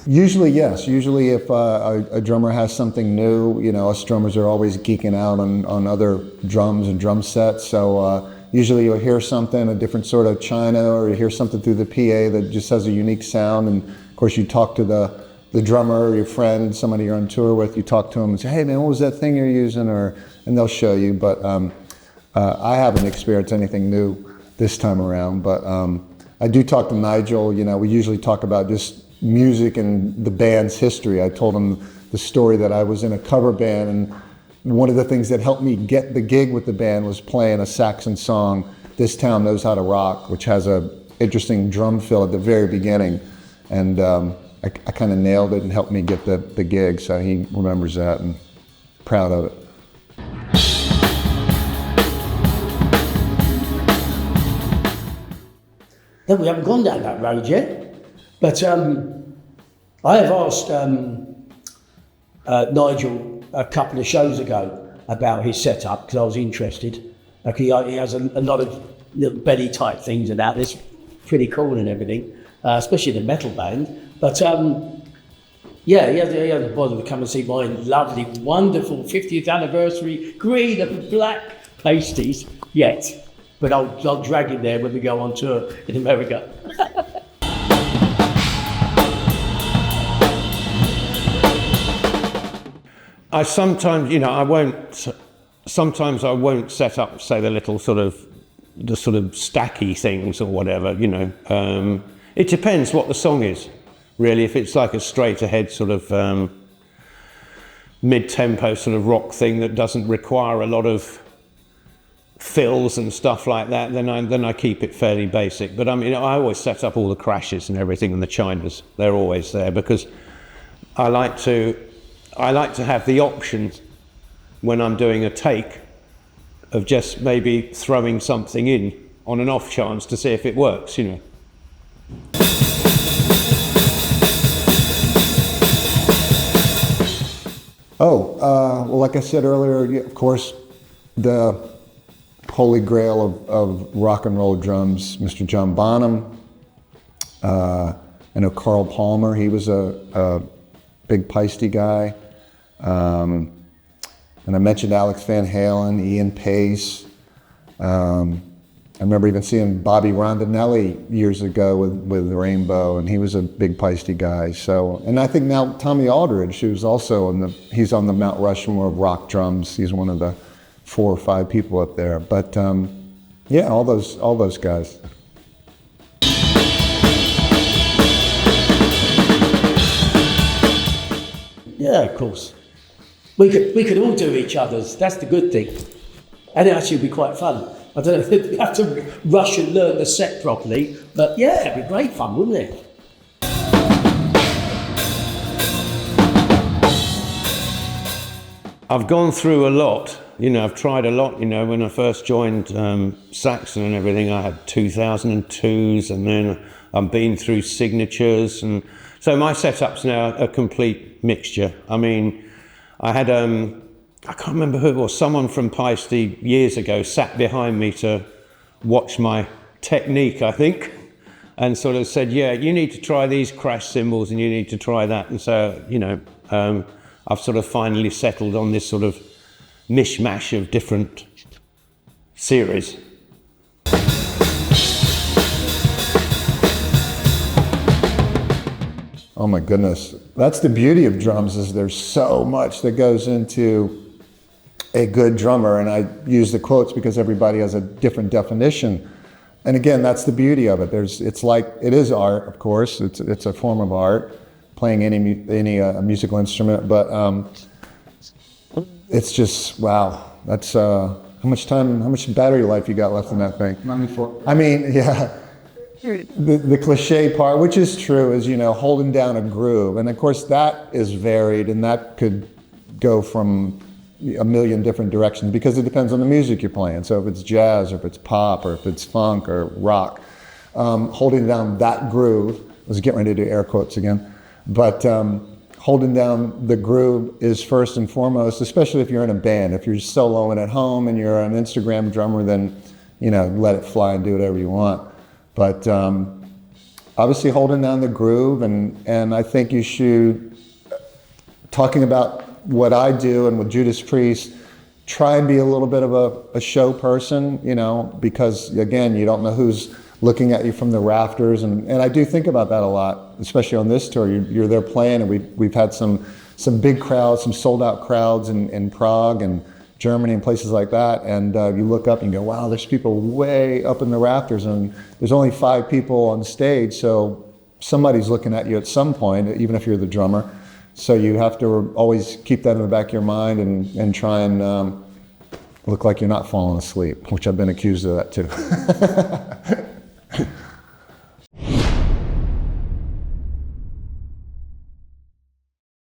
Usually, yes. Usually if a drummer has something new, you know, us drummers are always geeking out on other drums and drum sets. So usually you'll hear something, a different sort of china, or you hear something through the PA that just has a unique sound. And of course you talk to the drummer or your friend, somebody you're on tour with, you talk to them and say, hey man, what was that thing you're using? And they'll show you. But I haven't experienced anything new this time around. But I do talk to Nigel. You know, we usually talk about just music and the band's history. I told him the story that I was in a cover band, and one of the things that helped me get the gig with the band was playing a Saxon song, This Town Knows How to Rock, which has a interesting drum fill at the very beginning. And I kind of nailed it and helped me get the gig. So he remembers that and proud of it. No, we haven't gone down that road yet. But I have asked Nigel a couple of shows ago about his setup because I was interested. Like he has a lot of little belly type things and that. It's pretty cool and everything, especially the metal band. But yeah, he hasn't bothered to come and see my lovely, wonderful 50th anniversary green and black pasties yet. But I'll drag him there when we go on tour in America. I sometimes, you know, sometimes I won't set up, say, the sort of stacky things or whatever, you know. It depends what the song is, really. If it's like a straight ahead sort of mid-tempo sort of rock thing that doesn't require a lot of fills and stuff like that, then I keep it fairly basic. But I mean, I always set up all the crashes and everything, and the chinas, they're always there, because I like to have the option when I'm doing a take of just maybe throwing something in on an off chance to see if it works, you know. Well, like I said earlier, of course, the holy grail of rock and roll drums, Mr. John Bonham. I know Carl Palmer, he was a big Paiste guy. And I mentioned Alex Van Halen, Ian Pace. I remember even seeing Bobby Rondinelli years ago with Rainbow, and he was a big Paiste guy. So, and I think now Tommy Aldridge, who's also he's on the Mount Rushmore of rock drums. He's one of the 4 or 5 people up there. But yeah, all those guys. Yeah, of course. We could all do each other's. That's the good thing. And it actually would be quite fun. I don't know if we have to rush and learn the set properly, but yeah, it'd be great fun, wouldn't it? I've gone through a lot, you know, I've tried a lot, you know. When I first joined Saxon and everything, I had 2002s, and then I've been through signatures, and so my setup's now a complete mixture. I mean, I had, I can't remember who it was, someone from Paiste years ago sat behind me to watch my technique, I think, and sort of said, yeah, you need to try these crash cymbals and you need to try that. And so, you know, I've sort of finally settled on this sort of mishmash of different series. Oh my goodness. That's the beauty of drums, is there's so much that goes into a good drummer. And I use the quotes because everybody has a different definition. And again, that's the beauty of it. It's like, it is art, of course. It's a form of art, playing any musical instrument. But it's just, wow. That's, how much battery life you got left in that thing? 94. I mean, yeah. The cliche part, which is true, is, you know, holding down a groove. And of course that is varied, and that could go from a million different directions because it depends on the music you're playing. So if it's jazz, or if it's pop, or if it's funk or rock, holding down that groove, I was getting ready to do air quotes again, but holding down the groove is first and foremost, especially if you're in a band. If you're soloing at home and you're an Instagram drummer, then, you know, let it fly and do whatever you want. But obviously holding down the groove, and I think you should, talking about what I do and with Judas Priest, try and be a little bit of a show person, you know, because again, you don't know who's looking at you from the rafters, and I do think about that a lot, especially on this tour. You're there playing, and we've had some big crowds, some sold out crowds in Prague and Germany and places like that, and you look up and you go, wow, there's people way up in the rafters, and there's only 5 people on stage, so somebody's looking at you at some point, even if you're the drummer. So you have to always keep that in the back of your mind and try and look like you're not falling asleep, which I've been accused of that too.